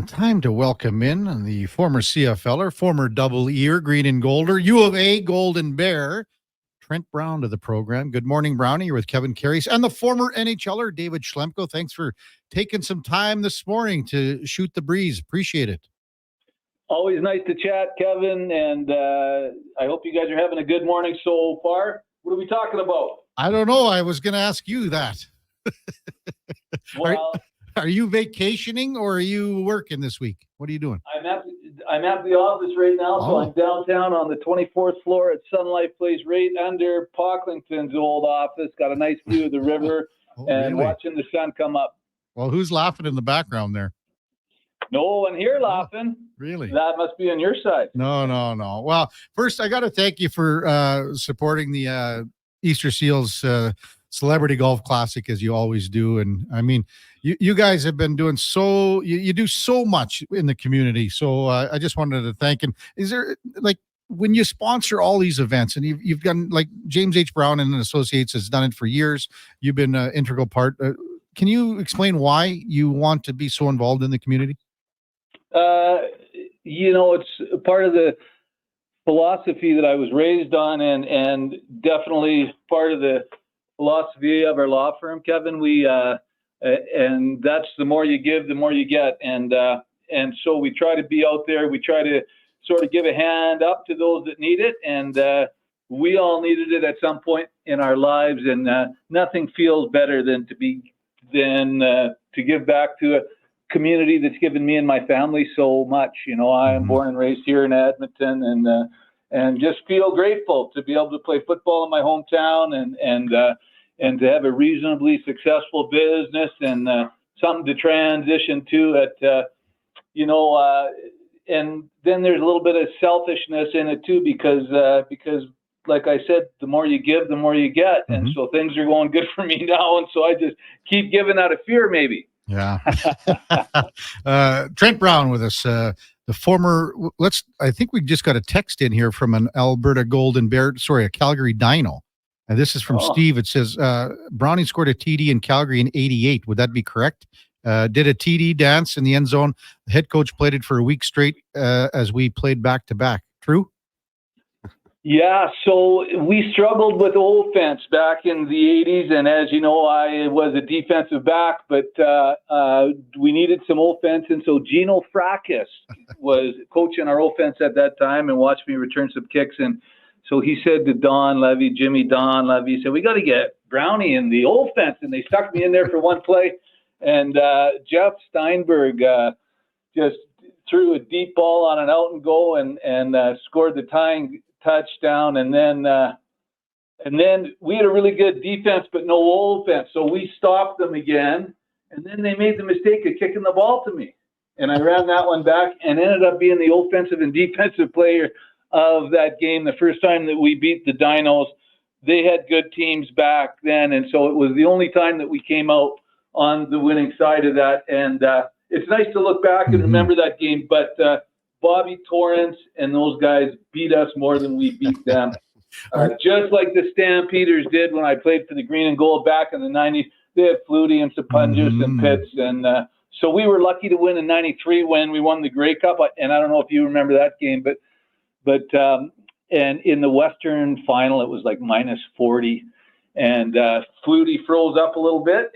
Time to welcome in the former CFLer, former Double Eer, Green and Golder, U of A Golden Bear, Trent Brown to the program. Good morning, Brownie. You're with Kevin Carries and the former NHLer, David Schlemko. Thanks for taking some time this morning to shoot the breeze. Appreciate it. Always nice to chat, Kevin, and I hope you guys are having a good morning so far. What are we talking about? I don't know. I was going to ask you that. Well, Are you vacationing or are you working this week? What are you doing? I'm at the office right now, so I'm downtown on the 24th floor at Sun Life Place, right under Pocklington's old office. Got a nice view of the river and really? watching the sun come up. Well, who's laughing in the background there? No one here laughing. Really? That must be on your side. No. Well, first, I got to thank you for supporting the Easter Seals Celebrity Golf Classic, as you always do. And I mean, you guys have been doing you do so much in the community. So I just wanted to thank. And is there, like, when you sponsor all these events, and you've done, like, James H. Brown and Associates has done it for years, you've been an integral part. Can you explain why you want to be so involved in the community? It's part of the philosophy that I was raised on, and definitely part of the philosophy of our law firm, Kevin. We and that's the more you give, the more you get, and so we try to be out there. We try to sort of give a hand up to those that need it, and we all needed it at some point in our lives, and nothing feels better than to give back to a community that's given me and my family so much. I am born and raised here in Edmonton, and just feel grateful to be able to play football in my hometown, and to have a reasonably successful business and something to transition to and then there's a little bit of selfishness in it too, because like I said, the more you give, the more you get. And so things are going good for me now, and so I just keep giving out of fear, maybe. Yeah. Trent Brown with us, the former, I think we just got a text in here from an Alberta Golden Bear, a Calgary Dino. And this is from Steve. It says, Brownie scored a TD in Calgary in 88. Would that be correct? Did a TD dance in the end zone. The head coach played it for a week straight as we played back to back. True? Yeah, so we struggled with offense back in the 80s, and as you know, I was a defensive back, but we needed some offense, and so Gino Fracas was coaching our offense at that time and watched me return some kicks, and so he said to Jimmy Don Levy, he said, we got to get Brownie in the offense, and they stuck me in there for one play, and Jeff Steinberg just threw a deep ball on an out and go and scored the tying touchdown, and then we had a really good defense but no offense, so we stopped them again, and then they made the mistake of kicking the ball to me, and I ran that one back and ended up being the offensive and defensive player of that game. The first time that we beat the Dinos, they had good teams back then, and so it was the only time that we came out on the winning side of that, and it's nice to look back and remember that game, but Bobby Torrance and those guys beat us more than we beat them. Just like the Stampeders did when I played for the Green and Gold back in the 90s. They had Flutie and Sapunjus and Pitts. And so we were lucky to win in 93 when we won the Grey Cup. And I don't know if you remember that game, but and in the Western final, it was like -40. And Flutie froze up a little bit.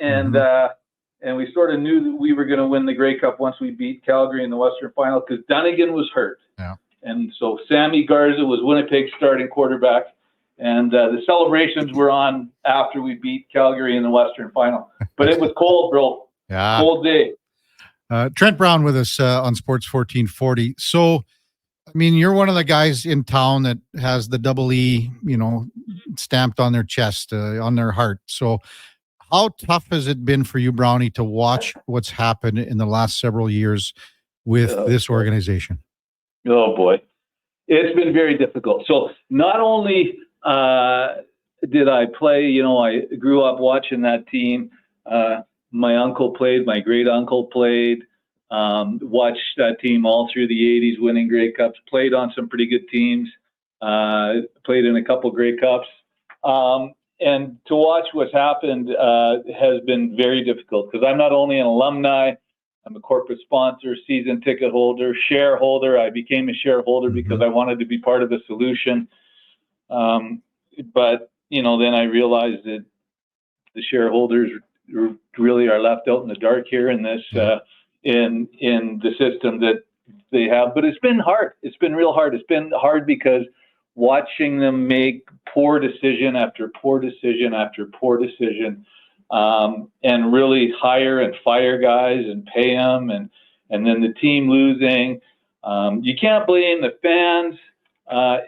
And we sort of knew that we were going to win the Grey Cup once we beat Calgary in the Western final, because Dunnigan was hurt. Yeah. And so Sammy Garza was Winnipeg's starting quarterback. And the celebrations were on after we beat Calgary in the Western final. But it was cold, bro. Yeah. Cold day. Trent Brown with us on Sports 1440. So, I mean, you're one of the guys in town that has the Double E, stamped on their chest, on their heart. So, how tough has it been for you, Brownie, to watch what's happened in the last several years with this organization? Oh, boy. It's been very difficult. So not only did I play, I grew up watching that team. My uncle played, my great uncle played, watched that team all through the 80s, winning Grey Cups, played on some pretty good teams, played in a couple Grey Cups. And to watch what's happened has been very difficult, because I'm not only an alumni, I'm a corporate sponsor, season ticket holder, shareholder. I became a shareholder because I wanted to be part of the solution. But, then I realized that the shareholders really are left out in the dark here in this, in the system that they have. But it's been hard. It's been real hard. It's been hard because watching them make poor decision after poor decision after poor decision, and really hire and fire guys and pay them, and then the team losing. You can't blame the fans.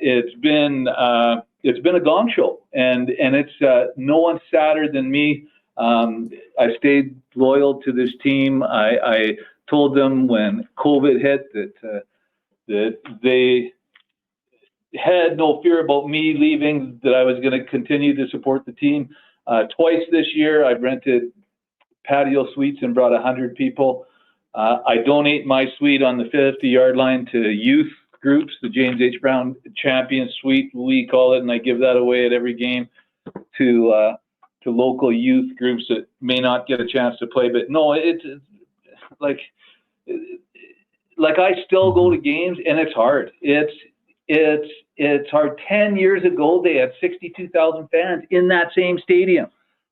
It's been a gong show, and it's no one sadder than me. I stayed loyal to this team. I told them when COVID hit that they had no fear about me leaving, that I was going to continue to support the team. Twice this year, I've rented patio suites and brought 100 people. I donate my suite on the 50-yard line to youth groups, the James H. Brown Champion Suite, we call it, and I give that away at every game to local youth groups that may not get a chance to play. But no, it's like I still go to games, and it's hard. It's hard. 10 years ago, they had 62,000 fans in that same stadium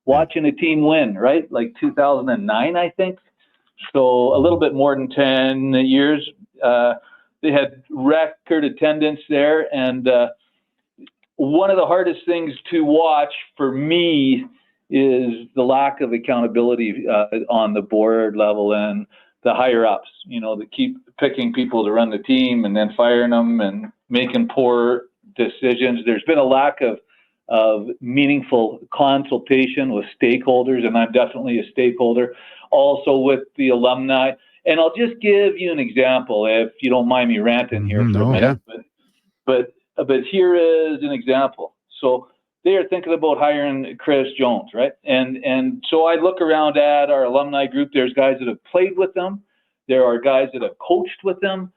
watching a team win, right? Like 2009, I think. So a little bit more than 10 years. They had record attendance there. And one of the hardest things to watch for me is the lack of accountability on the board level and the higher ups, that keep picking people to run the team and then firing them and making poor decisions. There's been a lack of meaningful consultation with stakeholders, and I'm definitely a stakeholder, also with the alumni. And I'll just give you an example, if you don't mind me ranting here for a minute. Yeah. But here is an example. So they are thinking about hiring Chris Jones, right? And so I look around at our alumni group. There's guys that have played with them. There are guys that have coached with them.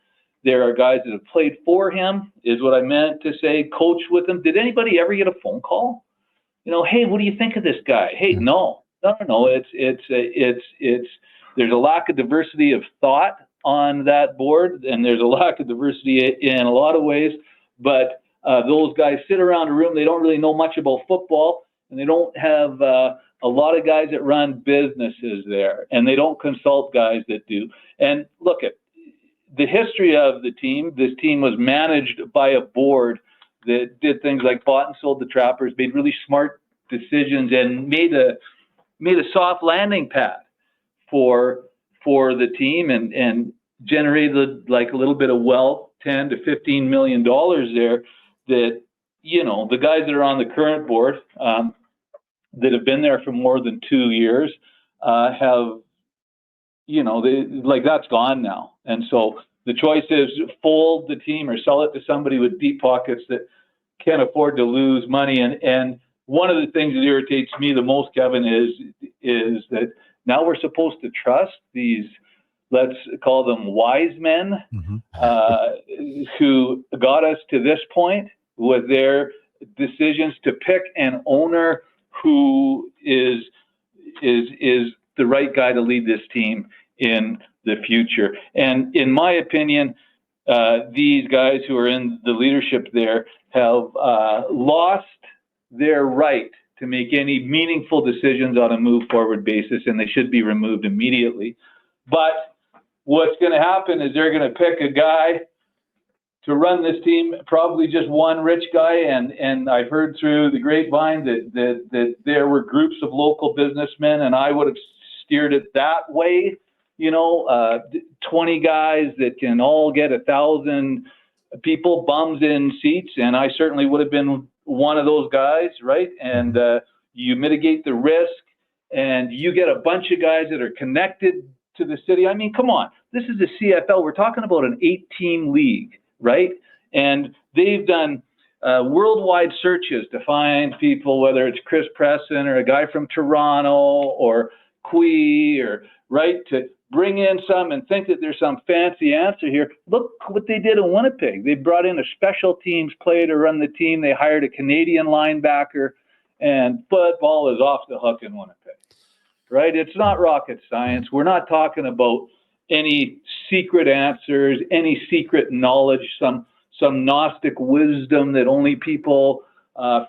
There are guys that have played for him, is what I meant to say, coached with him. Did anybody ever get a phone call? Hey, what do you think of this guy? Hey, no. It's there's a lack of diversity of thought on that board, and there's a lack of diversity in a lot of ways. But those guys sit around a room. They don't really know much about football, and they don't have a lot of guys that run businesses there, and they don't consult guys that do. And look at the history of the team. This team was managed by a board that did things like bought and sold the Trappers, made really smart decisions, and made a soft landing pad for the team, and generated like a little bit of wealth, $10 to $15 million there. That the guys that are on the current board that have been there for more than 2 years have. That's gone now. And so the choice is fold the team or sell it to somebody with deep pockets that can't afford to lose money. And one of the things that irritates me the most, Kevin, is that now we're supposed to trust these, let's call them wise men, who got us to this point with their decisions to pick an owner who is the right guy to lead this team in the future. And in my opinion, these guys who are in the leadership there have lost their right to make any meaningful decisions on a move forward basis, and they should be removed immediately. But what's going to happen is they're going to pick a guy to run this team, probably just one rich guy. And I've heard through the grapevine that there were groups of local businessmen, and I would have steered it that way. 20 guys that can all get 1,000 people, bums in seats, and I certainly would have been one of those guys, right? And you mitigate the risk, and you get a bunch of guys that are connected to the city. I mean, come on, this is the CFL. We're talking about an 8-team league, right? And they've done worldwide searches to find people, whether it's Chris Presson or a guy from Toronto or Quee, or right, to bring in some and think that there's some fancy answer here. Look what they did in Winnipeg. They brought in a special teams player to run the team. They hired a Canadian linebacker, and football is off the hook in Winnipeg, right? It's not rocket science. We're not talking about any secret answers, any secret knowledge, some Gnostic wisdom that only people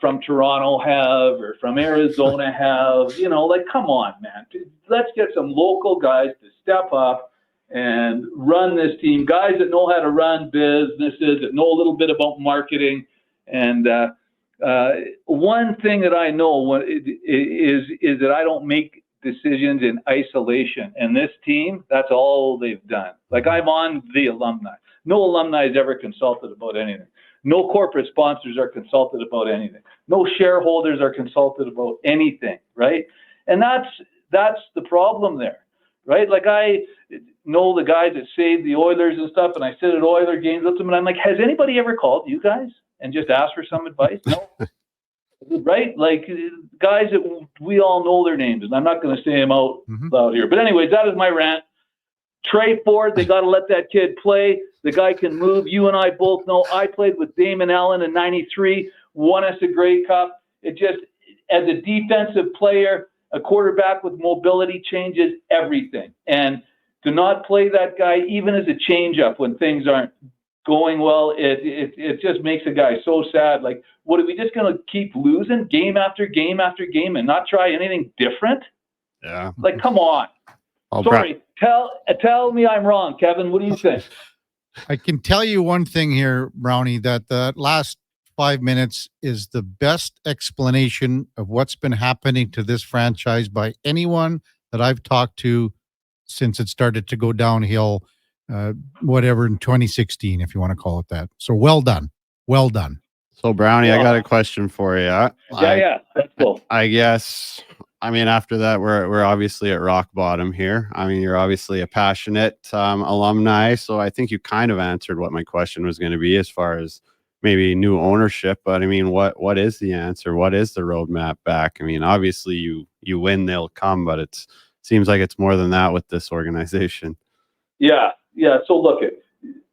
from Toronto have or from Arizona have. Like, come on, man. Let's get some local guys to step up and run this team. Guys that know how to run businesses, that know a little bit about marketing. And one thing that I know is that I don't make decisions in isolation. And this team, that's all they've done. Like, I'm on the alumni. No alumni is ever consulted about anything. No corporate sponsors are consulted about anything. No shareholders are consulted about anything, right? And that's the problem there, right? Like, I know the guys that saved the Oilers and stuff, and I sit at Oiler games with them, and I'm like, has anybody ever called you guys and just asked for some advice? No. Right? Like, guys that we all know their names, and I'm not going to say them out loud here. But anyways, that is my rant. Trey Ford, they got to let that kid play. The guy can move. You and I both know. I played with Damon Allen in '93, won us a Grey Cup. It just, as a defensive player, a quarterback with mobility changes everything. And to not play that guy, even as a change-up when things aren't going well, it just makes a guy so sad. Like, what, are we just going to keep losing game after game after game and not try anything different? Yeah. Like, come on. Sorry. Tell me I'm wrong, Kevin. What do you think? I can tell you one thing here, Brownie, that the last 5 minutes is the best explanation of what's been happening to this franchise by anyone that I've talked to since it started to go downhill, whatever, in 2016, if you want to call it that. So well done. Well done. So, Brownie, I got a question for you. Yeah, that's cool. I guess, I mean, after that, we're obviously at rock bottom here. I mean, you're obviously a passionate alumni, so I think you kind of answered what my question was going to be as far as maybe new ownership. But I mean, what is the answer? What is the roadmap back? I mean, obviously you win, they'll come, but it seems like it's more than that with this organization. Yeah. So look,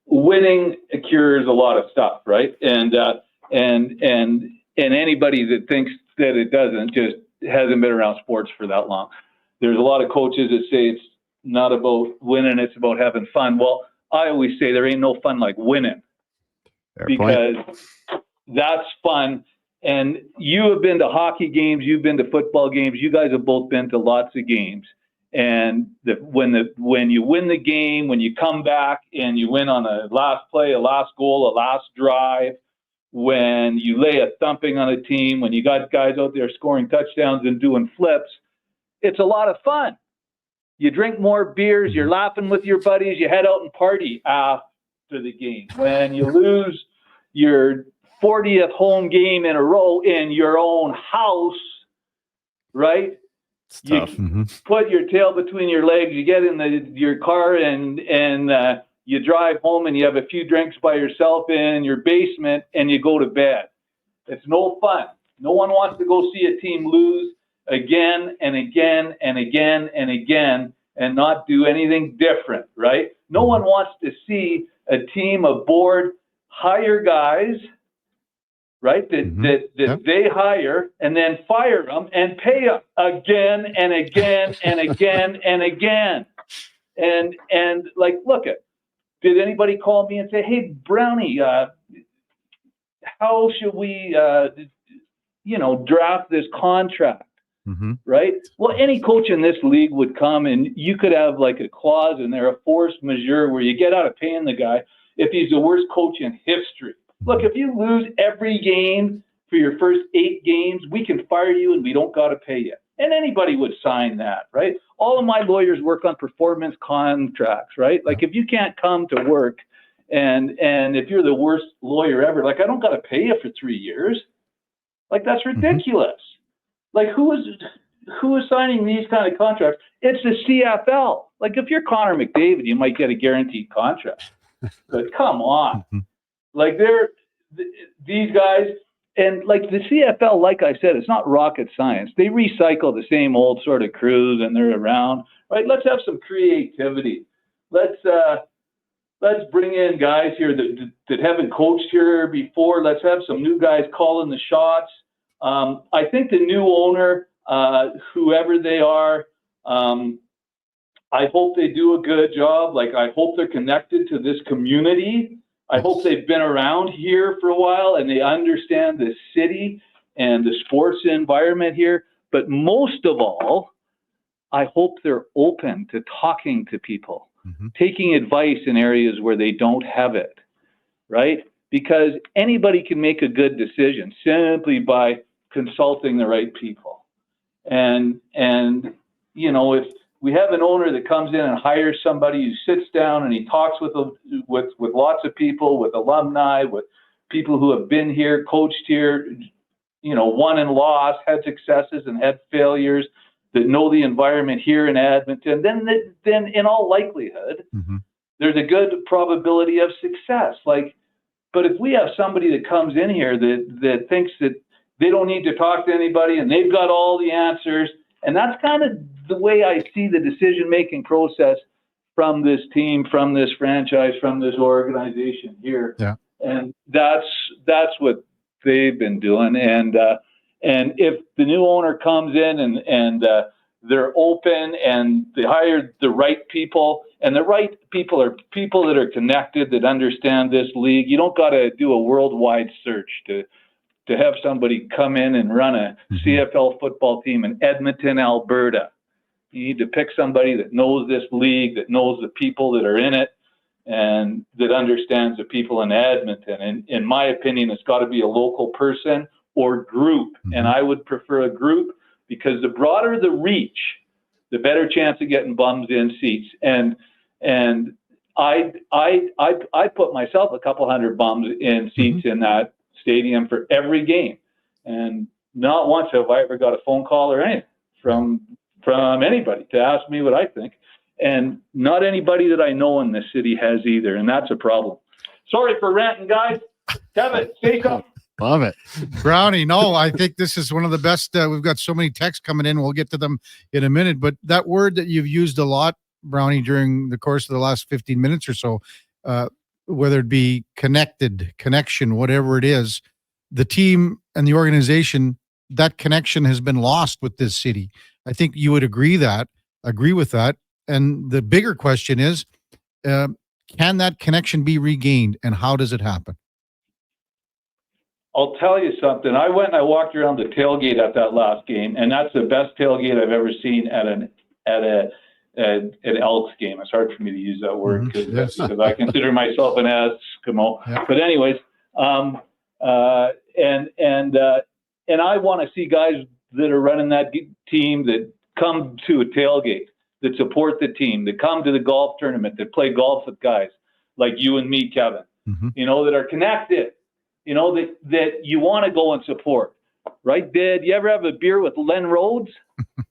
winning cures a lot of stuff, right? And anybody that thinks that it doesn't just hasn't been around sports for that long. There's a lot of coaches that say it's not about winning, it's about having fun. Well, I always say there ain't no fun like winning. Fair because point. That's fun. And you have been to hockey games, you've been to football games, you guys have both been to lots of games. And when you win the game, when you come back and you win on a last play, a last goal, a last drive, when you lay a thumping on a team, when you got guys out there scoring touchdowns and doing flips, it's a lot of fun. You drink more beers, you're laughing with your buddies, you head out and party after the game. When you lose your 40th home game in a row in your own house, right? It's tough. You put your tail between your legs, you get in your car and you drive home and you have a few drinks by yourself in your basement and you go to bed. It's no fun. No one wants to go see a team lose again and again and again and again and not do anything different, right? No one wants to see a team of bored, hire guys, right, that they hire and then fire them and pay them again and again and again and again. And like, look, did anybody call me and say, hey, Brownie, how should we, draft this contract? Right? Well, any coach in this league would come and you could have like a clause in there, a force majeure, where you get out of paying the guy if he's the worst coach in history. Look, if you lose every game for your first 8 games, we can fire you and we don't got to pay you. And anybody would sign that, right? All of my lawyers work on performance contracts, right? Like, if you can't come to work and if you're the worst lawyer ever, like, I don't got to pay you for 3 years. Like, that's ridiculous. Like, who is signing these kind of contracts? It's the CFL. Like, if you're Connor McDavid, you might get a guaranteed contract. But come on. Like, these guys, and like the CFL, like I said, it's not rocket science. They recycle the same old sort of crews and they're around, right? Let's have some creativity. Let's bring in guys here that haven't coached here before. Let's have some new guys calling the shots. I think the new owner, whoever they are, I hope they do a good job. Like, I hope they're connected to this community. I hope they've been around here for a while and they understand the city and the sports environment here. But most of all, I hope they're open to talking to people, taking advice in areas where they don't have it, right? Because anybody can make a good decision simply by consulting the right people. And you know, if we have an owner that comes in and hires somebody who sits down and he talks with lots of people, with alumni, with people who have been here, coached here, you know, won and lost, had successes and had failures, that know the environment here in Edmonton, then in all likelihood, there's a good probability of success. Like, but if we have somebody that comes in here that thinks that they don't need to talk to anybody and they've got all the answers, and that's kind of the way I see the decision-making process from this team, from this franchise, from this organization here. Yeah. And that's what they've been doing. And if the new owner comes in and they're open and they hire the right people, and the right people are people that are connected, that understand this league. You don't got to do a worldwide search to have somebody come in and run a CFL football team in Edmonton, Alberta. You need to pick somebody that knows this league, that knows the people that are in it, and that understands the people in Edmonton. And in my opinion, it's got to be a local person or group. And I would prefer a group, because the broader the reach, the better chance of getting bums in seats. And I put myself a couple hundred bums in seats in that stadium for every game. And not once have I ever got a phone call or anything from anybody to ask me what I think. And not anybody that I know in this city has either. And that's a problem. Sorry for ranting, guys. Kevin, say something. Love it. Brownie, no, I think this is one of the best. We've got so many texts coming in. We'll get to them in a minute. But that word that you've used a lot, Brownie, during the course of the last 15 minutes or so, whether it be connected, connection, whatever it is, the team and the organization, that connection has been lost with this city. I think you would agree with that. And the bigger question is, can that connection be regained, and how does it happen? I'll tell you something. I went and I walked around the tailgate at that last game, and that's the best tailgate I've ever seen at an Elks game. It's hard for me to use that word because I consider myself an Eskimo. Yeah. But anyways, and I want to see guys that are running that team that come to a tailgate, that support the team, that come to the golf tournament, that play golf with guys like you and me, Kevin, you know, that are connected. You know, that you want to go and support, right? Did you ever have a beer with Len Rhodes?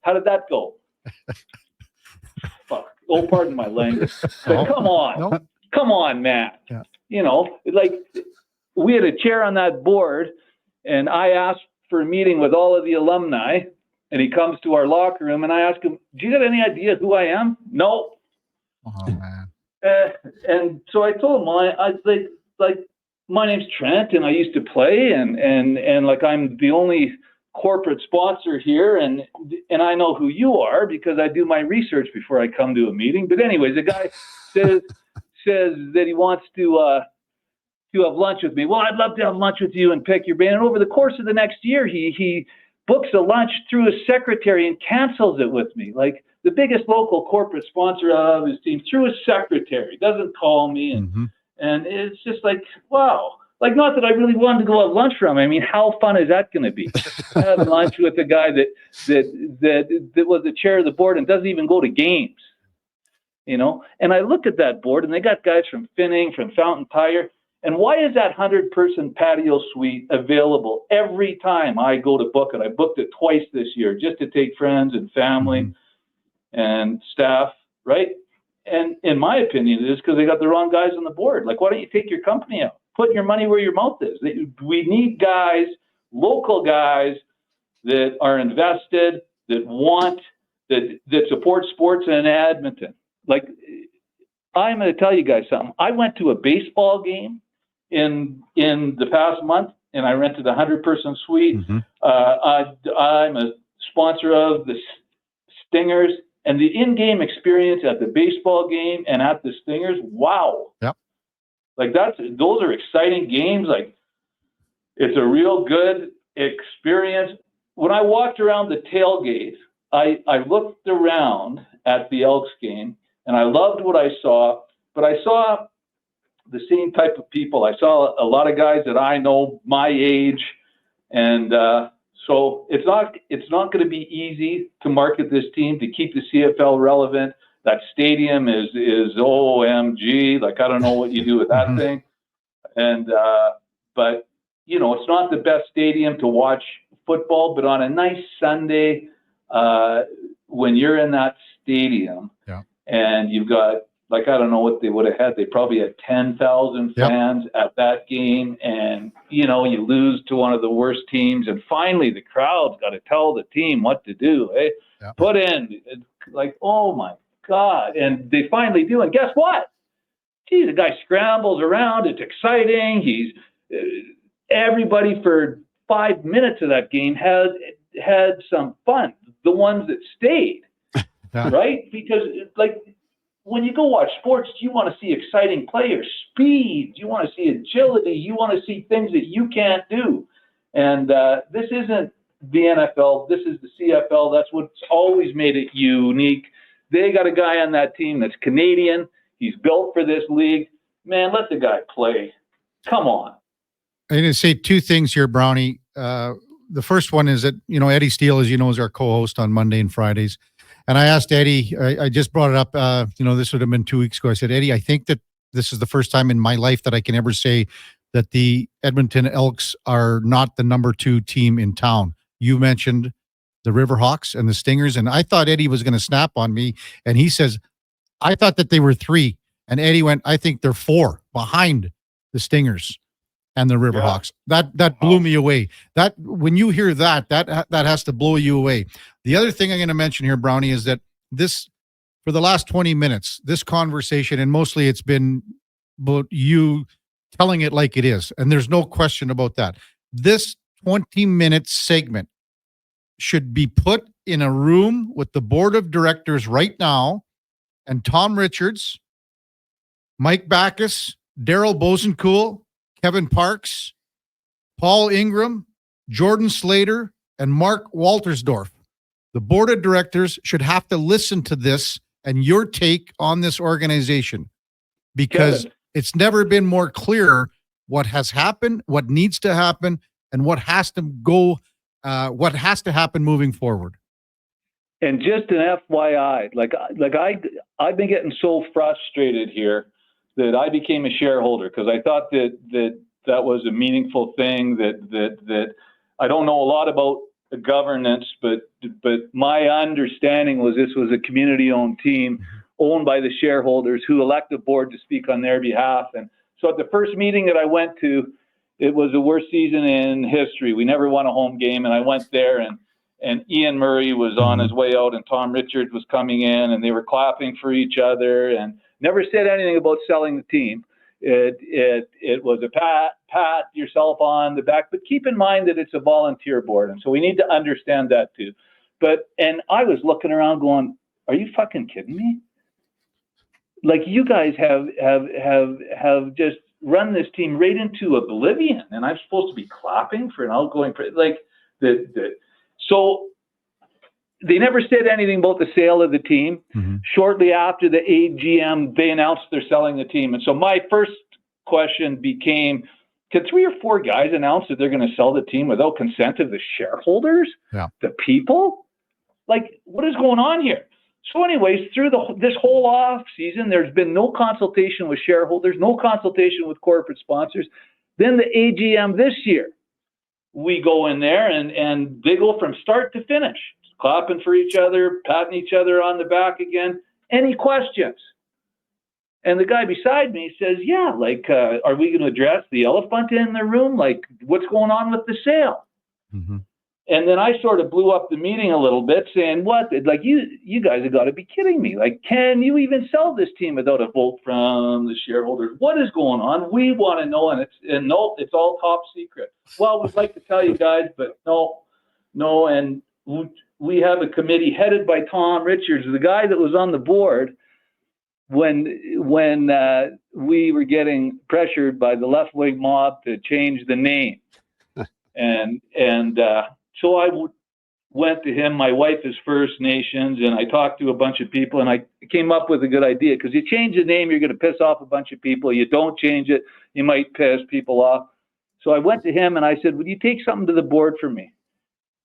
How did that go? Fuck. Oh, pardon my language. But come on. Come on, Matt. Yeah. You know, like, we had a chair on that board, and I asked for a meeting with all of the alumni, and he comes to our locker room, and I ask him, do you got any idea who I am? No. Oh, man. And so I told him, I like, my name's Trent, and I used to play, and like, I'm the only corporate sponsor here, and I know who you are because I do my research before I come to a meeting. But anyways, the guy says that he wants to have lunch with me. Well, I'd love to have lunch with you and pick your brain. And over the course of the next year, he books a lunch through his secretary and cancels it with me. Like, the biggest local corporate sponsor of his team, through his secretary, doesn't call me. And it's just like, wow. Like, not that I really wanted to go have lunch from him. I mean, how fun is that going to be? Have lunch with a guy that was the chair of the board and doesn't even go to games, you know? And I look at that board, and they got guys from Finning, from Fountain Tire. And why is that 100-person patio suite available every time I go to book it? I booked it twice this year just to take friends and family and staff, right? And in my opinion, it is because they got the wrong guys on the board. Like, why don't you take your company out? Put your money where your mouth is. We need guys, local guys, that are invested, that want, that support sports in Edmonton. Like, I'm going to tell you guys something. I went to a baseball game in the past month, and I rented a 100-person suite. I'm a sponsor of the Stingers And the in-game experience at the baseball game and at the Stingers, wow. Yep. Like those are exciting games. Like it's a real good experience. When I walked around the tailgate, I looked around at the Elks game and I loved what I saw, but I saw the same type of people. I saw a lot of guys that I know my age, and so it's not going to be easy to market this team, to keep the CFL relevant. That stadium is OMG. Like, I don't know what you do with that thing. And but you know, it's not the best stadium to watch football, but on a nice Sunday, when you're in that stadium, and you've got, like, I don't know what they would have had. They probably had 10,000 fans at that game. And, you know, you lose to one of the worst teams. And finally, the crowd's got to tell the team what to do. Eh? Put in, like, oh, my God. And they finally do. And guess what? Gee, the guy scrambles around. It's exciting. Everybody for 5 minutes of that game had some fun. The ones that stayed, right? Because, like, when you go watch sports, you want to see exciting players, speed. You want to see agility. You want to see things that you can't do. And this isn't the NFL. This is the CFL. That's what's always made it unique. They got a guy on that team that's Canadian. He's built for this league. Man, let the guy play. Come on. I'm going to say two things here, Brownie. The first one is that, you know, Eddie Steele, as you know, is our co-host on Monday and Fridays. And I asked Eddie, I just brought it up, you know, this would have been 2 weeks ago. I said, Eddie, I think that this is the first time in my life that I can ever say that the Edmonton Elks are not the number 2 team in town. You mentioned the Riverhawks and the Stingers, and I thought Eddie was going to snap on me. And he says, I thought that they were 3. And Eddie went, I think they're 4 behind the Stingers and the Riverhawks. That blew me away. That when you hear that has to blow you away. The other thing I'm going to mention here, Brownie, is that this, for the last 20 minutes, this conversation, and mostly it's been about you telling it like it is, and there's no question about that. This 20-minute segment should be put in a room with the board of directors right now, and Tom Richards, Mike Backus, Daryl Bosencool, Kevin Parks, Paul Ingram, Jordan Slater, and Mark Waltersdorf. The board of directors should have to listen to this and your take on this organization, because it's never been more clear what has happened, what needs to happen, and what has to go, what has to happen moving forward. And just an FYI, I've been getting so frustrated here that I became a shareholder because I thought that was a meaningful thing. That I don't know a lot about the governance, but my understanding was this was a community-owned team owned by the shareholders who elect the board to speak on their behalf. And so at the first meeting that I went to, it was the worst season in history. We never won a home game, and I went there, and Ian Murray was on his way out, and Tom Richards was coming in, and they were clapping for each other and never said anything about selling the team. It was a pat yourself on the back, but keep in mind that it's a volunteer board, and so we need to understand that too. And I was looking around going, are you fucking kidding me? Like, you guys have just run this team right into oblivion, and I'm supposed to be clapping for an outgoing so they never said anything about the sale of the team. Shortly after the AGM, they announced they're selling the team. And so my first question became, can 3 or 4 guys announce that they're going to sell the team without consent of the shareholders? The people? Like, what is going on here? So anyways, through this whole off season, there's been no consultation with shareholders, no consultation with corporate sponsors. Then the AGM this year, we go in there and they go from start to finish, clapping for each other, patting each other on the back again. Any questions? And the guy beside me says, yeah, like, are we going to address the elephant in the room? Like, what's going on with the sale? And then I sort of blew up the meeting a little bit saying, what? Like, you guys have got to be kidding me. Like, can you even sell this team without a vote from the shareholders? What is going on? We want to know. And no, it's all top secret. Well, we'd like to tell you guys, but no. And we have a committee headed by Tom Richards, the guy that was on the board when we were getting pressured by the left wing mob to change the name, and so I went to him. My wife is First Nations, and I talked to a bunch of people, and I came up with a good idea, because you change the name, you're going to piss off a bunch of people. You don't change it, you might piss people off. So I went to him and I said, would you take something to the board for me?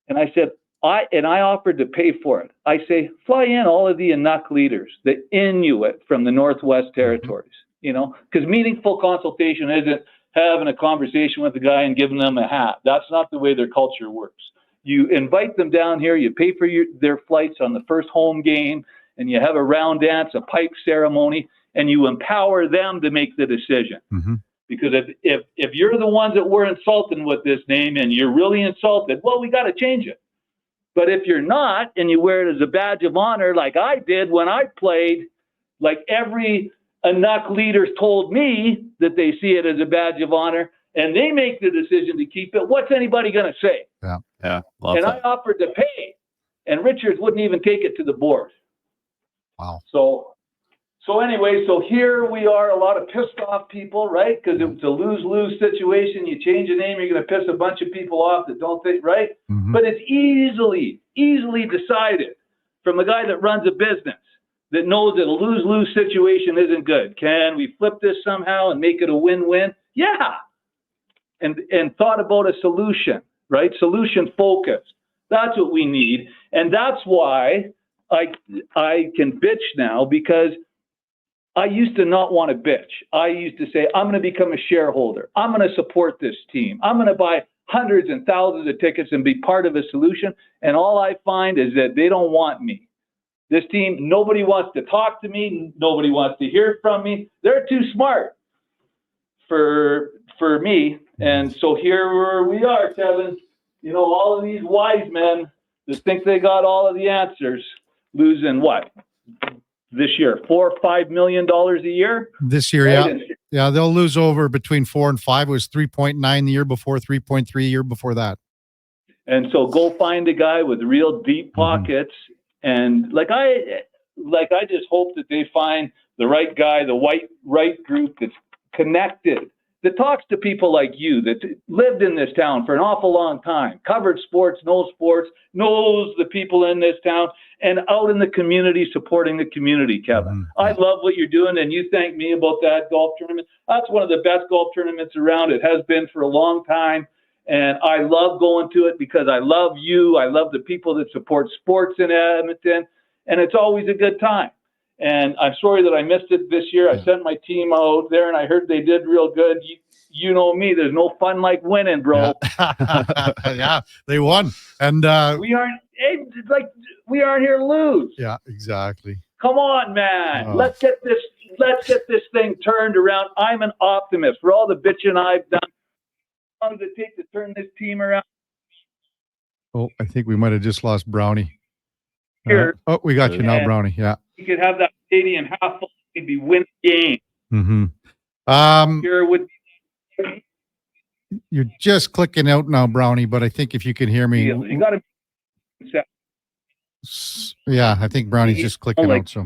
And I said, I offered to pay for it. I say, fly in all of the Inuk leaders, the Inuit from the Northwest Territories, you know, because meaningful consultation isn't having a conversation with the guy and giving them a hat. That's not the way their culture works. You invite them down here, you pay for their flights on the first home game, and you have a round dance, a pipe ceremony, and you empower them to make the decision. Mm-hmm. Because if you're the ones that were insulted with this name and you're really insulted, well, we got to change it. But if you're not, and you wear it as a badge of honor, like I did when I played, like every Inuk leaders told me that they see it as a badge of honor, and they make the decision to keep it, what's anybody going to say? Yeah. Love And that. I offered to pay, and Richards wouldn't even take it to the board. Wow. So anyway, so here we are, a lot of pissed off people, right? Because it's a lose-lose situation. You change the name, you're going to piss a bunch of people off that don't think, right? Mm-hmm. But it's easily decided from the guy that runs a business that knows that a lose-lose situation isn't good. Can we flip this somehow and make it a win-win? Yeah. And thought about a solution, right? Solution focused. That's what we need. And that's why I can bitch now, because I used to not want to bitch. I used to say, I'm going to become a shareholder. I'm going to support this team. I'm going to buy hundreds and thousands of tickets and be part of a solution. And all I find is that they don't want me. This team, nobody wants to talk to me. Nobody wants to hear from me. They're too smart for me. And so here we are, Kevin. You know, all of these wise men that think they got all of the answers, losing what? This year, $4 or $5 million a year. This year, right? yeah, they'll lose over between 4 and 5. It was 3.9 the year before, 3.3 the year before that. And so go find a guy with real deep pockets, and like I just hope that they find the right guy, the right group that's connected, that talks to people like you, that lived in this town for an awful long time, covered sports, knows the people in this town, and out in the community, supporting the community, Kevin. Mm-hmm. I love what you're doing, and you thanked me about that golf tournament. That's one of the best golf tournaments around. It has been for a long time, and I love going to it because I love you. I love the people that support sports in Edmonton, and it's always a good time. And I'm sorry that I missed it this year. I sent my team out there, and I heard they did real good. You know me. There's no fun like winning, bro. Yeah, they won, and we aren't here to lose. Yeah, exactly. Come on, man. Oh. Let's get this thing turned around. I'm an optimist. For all the bitching I've done, how long does it take to turn this team around? Oh, I think we might have just lost Brownie. Here. Oh, we got you now, Brownie. Yeah. You could have that stadium half full. We'd be winning games. Mm-hmm. Here would You're just clicking out now, Brownie, but I think if you can hear me. You got to. Yeah, I think Brownie's just clicking out. So,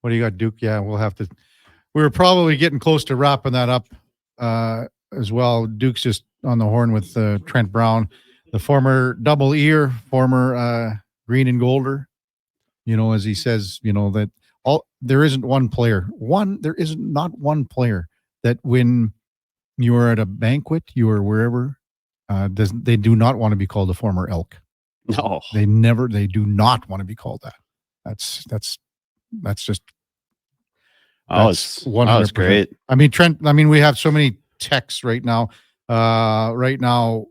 what do you got, Duke? Yeah, we'll have to. We were probably getting close to wrapping that up as well. Duke's just on the horn with Trent Brown, the former Double Eer, former Green and Golder. You know, as he says, you know, that there isn't one player. There is not one player that when you are at a banquet, you are wherever, they do not want to be called a former Elk. No, they do not want to be called that. That's just. That's 100%. Great. I mean, Trent, we have so many texts right now. Right now,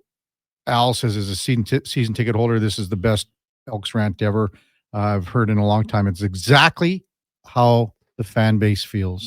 Al says as a season ticket holder, this is the best Elks rant ever I've heard in a long time. It's exactly how the fan base feels.